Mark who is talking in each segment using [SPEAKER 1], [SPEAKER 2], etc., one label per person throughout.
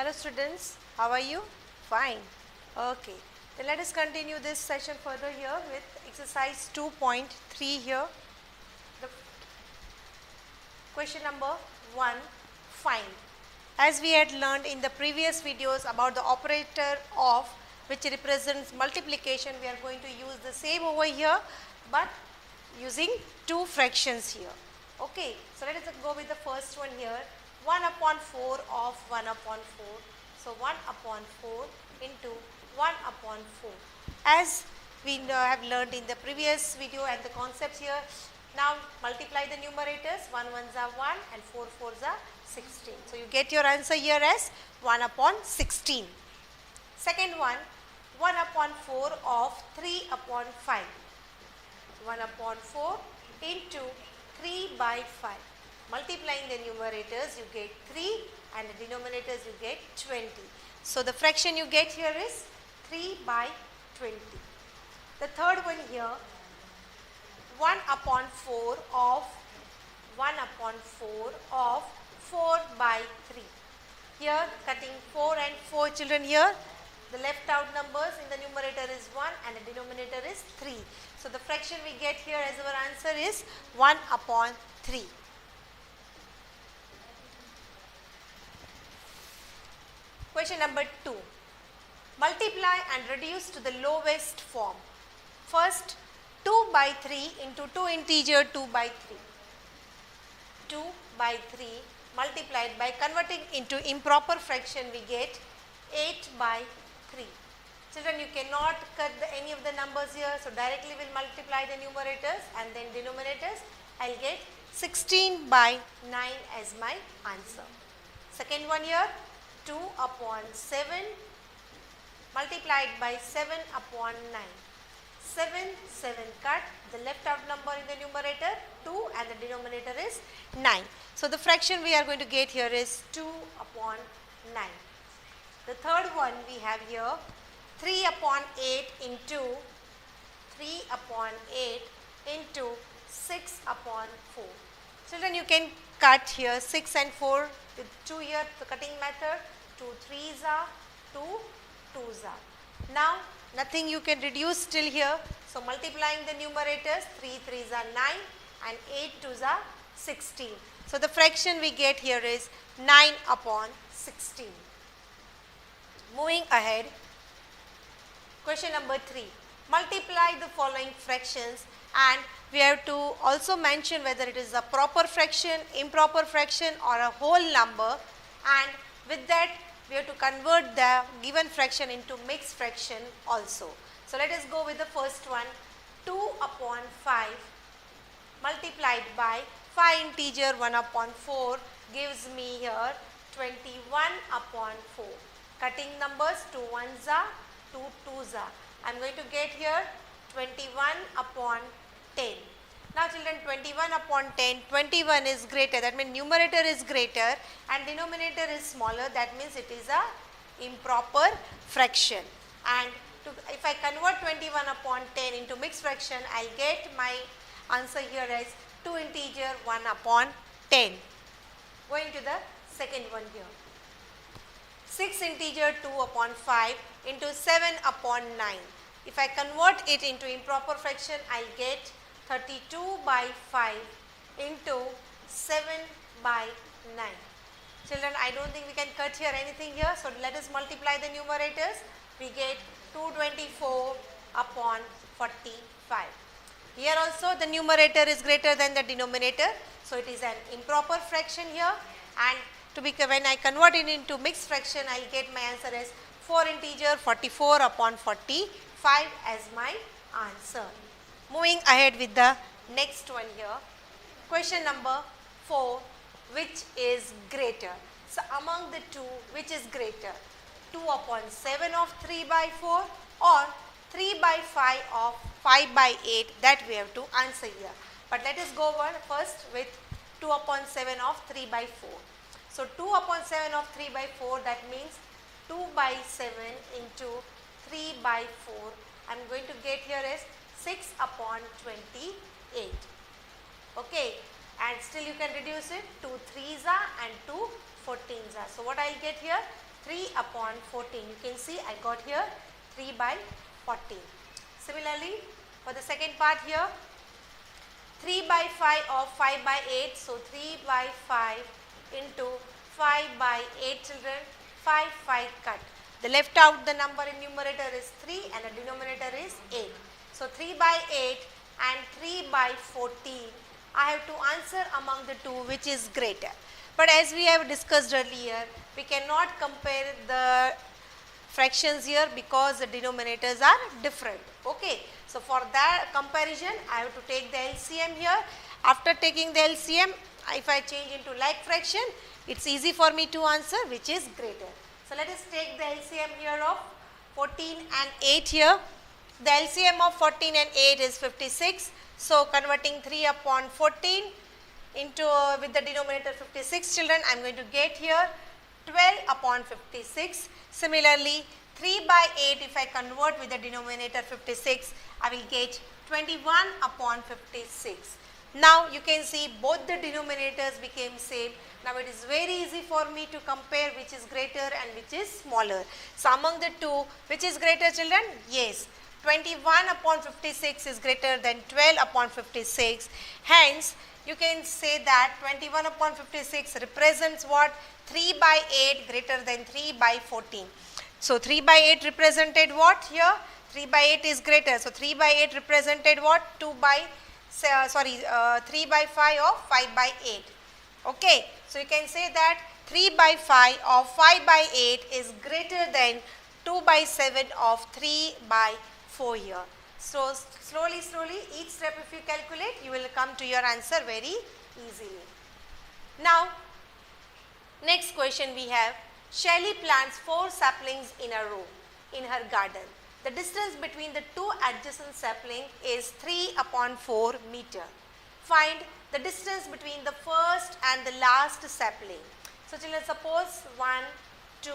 [SPEAKER 1] Hello students, how are you? Fine. Okay. Then let us continue this session further here with exercise 2.3 here. The question number 1, find. As we had learned in the previous videos about the operator of which represents multiplication, we are going to use the same over here but using two fractions here. Okay. So let us go with the first one here. 1 upon 4 of 1 upon 4. So 1 upon 4 into 1 upon 4. As we have learned in the previous video and the concepts here, now multiply the numerators. 1 ones are 1 and 4 fours are 16. So you get your answer here as 1 upon 16. Second one, 1 upon 4 of 3 upon 5. 1 upon 4 into 3 by 5. Multiplying the numerators, you get 3 and the denominators you get 20. So the fraction you get here is 3 by 20. The third one here, 1 upon 4 of 1 upon 4 of 4 by 3. Here cutting 4 and 4 children here. The left out numbers in the numerator is 1 and the denominator is 3. So the fraction we get here as our answer is 1 upon 3. Question number 2. Multiply and reduce to the lowest form. First, 2 by 3 into 2 integer 2 by 3. 2 by 3 multiplied by converting into improper fraction we get 8 by 3. Children, you cannot cut any of the numbers here. So directly we will multiply the numerators and then denominators. I will get 16 by 9 as my answer. Second one here, 2 upon 7 multiplied by 7 upon 9. 7 cut, the left out number in the numerator 2 and the denominator is 9. So the fraction we are going to get here is 2 upon 9. The third one we have here, 3 upon 8 into 3 upon 8 into 6 upon 4. Children, you can cut here 6 and 4 with 2 here, the cutting method. 2 3s are 2 2s are. Now nothing you can reduce till here. So multiplying the numerators, 3 3s are 9 and 8 2s are 16. So the fraction we get here is 9 upon 16. Moving ahead, question number 3. Multiply the following fractions and we have to also mention whether it is a proper fraction, improper fraction or a whole number, and with that we have to convert the given fraction into mixed fraction also. So let us go with the first one. 2 upon 5 multiplied by 5 integer 1 upon 4 gives me here 21 upon 4. Cutting numbers, 2 ones are, 2 2s are. I am going to get here 21 upon 10. Now children, 21 upon 10, 21 is greater, that means numerator is greater and denominator is smaller, that means it is a improper fraction. And if I convert 21 upon 10 into mixed fraction, I will get my answer here as 2 integer 1 upon 10. Going to the second one here. 6 integer 2 upon 5 into 7 upon 9. If I convert it into improper fraction, I will get 32 by 5 into 7 by 9. Children, I don't think we can cut here anything here. So let us multiply the numerators. We get 224 upon 45. Here also the numerator is greater than the denominator. So it is an improper fraction here, and when I convert it into mixed fraction, I will get my answer as 4 integer 44 upon 45 as my answer. Moving ahead with the next one here. Question number 4, which is greater? So among the two, which is greater? 2 upon 7 of 3 by 4 or 3 by 5 of 5 by 8, that we have to answer here. But let us go first with 2 upon 7 of 3 by 4. So 2 upon 7 of 3 by 4, that means 2 by 7 into 3 by 4. I am going to get here as 6 upon 28. Okay, and still you can reduce it. 2 3s are and 2 14s are. So what I will get here? 3 upon 14. You can see I got here 3 by 14. Similarly, for the second part here, 3 by 5 of 5 by 8. So 3 by 5 into 5 by 8 children, 5 cut. The left out the number in numerator is 3 and the denominator is 8. So 3 by 8 and 3 by 14. I have to answer among the two which is greater. But as we have discussed earlier, we cannot compare the fractions here because the denominators are different. Okay. So for that comparison, I have to take the LCM here. After taking the LCM, if I change into like fraction, it's easy for me to answer which is greater. So let us take the LCM here of 14 and 8 here. The LCM of 14 and 8 is 56. So converting 3 upon 14 into with the denominator 56 children, I am going to get here 12 upon 56. Similarly, 3 by 8 if I convert with the denominator 56, I will get 21 upon 56. Now you can see both the denominators became same. Now it is very easy for me to compare which is greater and which is smaller. So among the two, which is greater children? Yes, 21 upon 56 is greater than 12 upon 56. Hence, you can say that 21 upon 56 represents what? 3 by 8 greater than 3 by 14. So 3 by 8 represented what here? 3 by 8 is greater. So 3 by 8 represented what? 3 by 5 of 5 by 8. Okay. So you can say that 3 by 5 of 5 by 8 is greater than 2 by 7 of 3 by 4 here. So slowly each step if you calculate, you will come to your answer very easily. Now next question we have, Shelly plants 4 saplings in a row in her garden. The distance between the two adjacent saplings is 3 upon 4 meter. Find the distance between the first and the last sapling. So children, suppose 1, 2,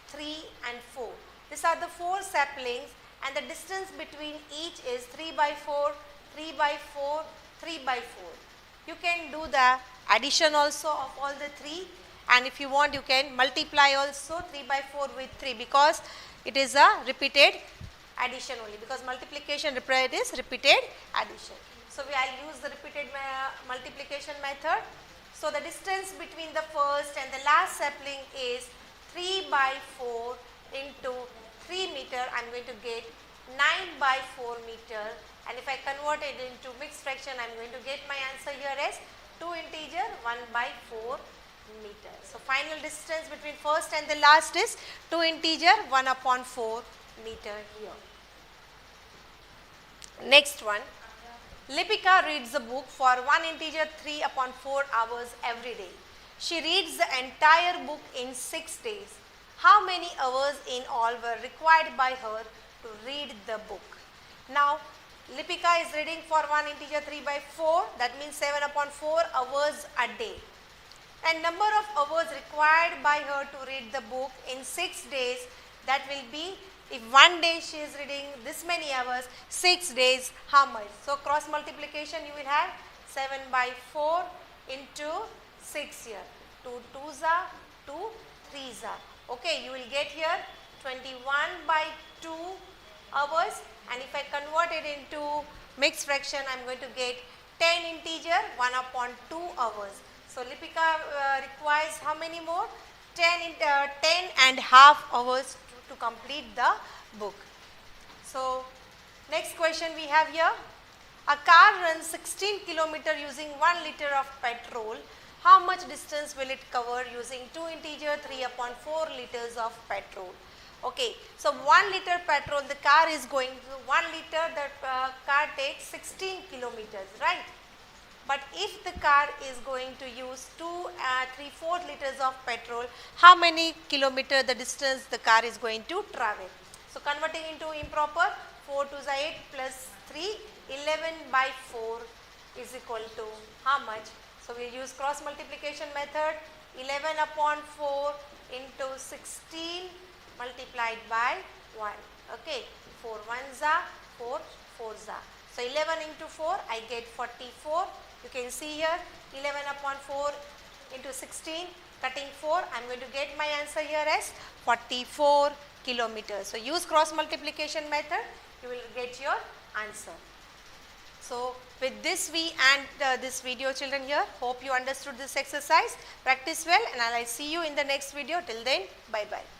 [SPEAKER 1] 3 and 4. These are the 4 saplings and the distance between each is 3 by 4, 3 by 4, 3 by 4. You can do the addition also of all the 3, and if you want you can multiply also 3 by 4 with 3 because it is a repeated addition only, because multiplication is repeated addition. So we will use the repeated multiplication method. So the distance between the first and the last sapling is 3 by 4 into 3 meter. I am going to get 9 by 4 meter, and if I convert it into mixed fraction, I am going to get my answer here as 2 integer 1 by 4 meter. So final distance between first and the last is 2 integer 1 upon 4 meter here. Next one, Lipika reads the book for 1 integer 3 upon 4 hours every day. She reads the entire book in 6 days. How many hours in all were required by her to read the book? Now, Lipika is reading for 1 integer 3 by 4, that means 7 upon 4 hours a day. And number of hours required by her to read the book in 6 days, that will be, if one day she is reading this many hours, 6 days, how much? So cross multiplication you will have 7 by 4 into 6 here. 2 2s are 2 3s are. Okay, you will get here 21 by 2 hours, and if I convert it into mixed fraction, I am going to get 10 integer 1 upon 2 hours. So Lipika requires how many more? 10 and half hours to complete the book. So next question we have here. A car runs 16 km using 1 liter of petrol. How much distance will it cover using 2 integer 3 upon 4 liters of petrol? Okay, so 1 liter petrol, the car is going to 1 liter, the car takes 16 kilometers, right? But if the car is going to use 3/4 liters of petrol, how many kilometer the distance the car is going to travel? So converting into improper, 4 2s are 8 plus 3, 11 by 4 is equal to how much? So we will use cross multiplication method, 11 upon 4 into 16 multiplied by 1. Okay, 4 1s are 4 4s are. So 11 into 4, I get 44. You can see here 11 upon 4 into 16, Cutting 4, I am going to get my answer here as 44 kilometers. So, use cross multiplication method, you will get your answer. So, with this we end this video, children. Here, hope you understood this exercise. Practice well, and I will see you in the next video. Till then, bye bye.